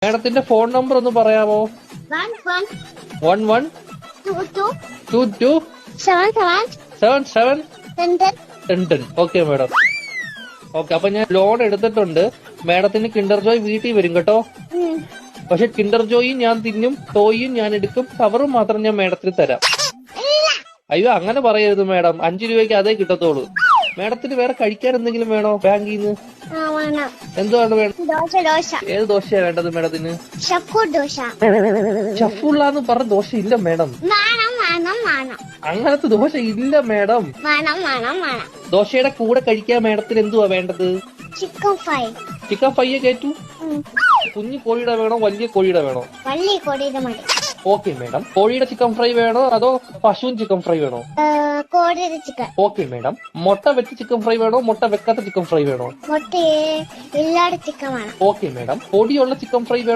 മാഡത്തിന്റെ phone number ഒന്ന് പറയാമോ? 1122777710. Okay madam. ഓക്കെ, അപ്പൊ ഞാൻ ലോൺ എടുത്തിട്ടുണ്ട്. മാഡത്തിന് കിൻഡർ ജോയ് വീട്ടിൽ വരും കേട്ടോ. പക്ഷെ കിൻഡർ ജോയും ഞാൻ തിന്നും, ടോയും ഞാൻ എടുക്കും, കവറും മാത്രം ഞാൻ മാഡത്തിന് തരാം. അയ്യോ അങ്ങനെ പറയരുത് മാഡം, 5 രൂപയ്ക്ക് അതേ കിട്ടത്തോളൂ. മാഡത്തിന് വേറെ കഴിക്കാൻ എന്തെങ്കിലും വേണോ ബാങ്കിൽ നിന്ന്? എന്തുവാണ് വേണം? ഏത് ദോശയാ വേണ്ടത് മാഡത്തിന്? ഷഫുള്ളാന്ന് പറഞ്ഞ ദോശ ഇല്ല മാഡം. അങ്ങനത്തെ ദോശ ഇല്ല മാഡം. ദോശയുടെ കൂടെ കഴിക്കാൻ മാഡത്തിന് എന്തുവാ വേണ്ടത്? ചിക്കൻ ഫ്രൈയെ കയറ്റു. കുഞ്ഞു കോഴിയുടെ വേണോ വലിയ കോഴിയുടെ വേണോ? വലിയ കോഴിയുടെ മതി. Okay madam. കോഴിയുടെ ചിക്കൻ ഫ്രൈ വേണോ അതോ പശുവിൻ ചിക്കൻ ഫ്രൈ വേണോ? കോഴിയുടെ ചിക്കൻ. Okay madam. മുട്ട വെച്ച ചിക്കൻ ഫ്രൈ വേണോ മുട്ട വെക്കാത്ത ചിക്കൻ ഫ്രൈ വേണോ? മുട്ട ഇല്ലാത്ത ചിക്കൻ വേണം. Okay madam. പൊടിയുള്ള ചിക്കൻ ഫ്രൈ വേണോ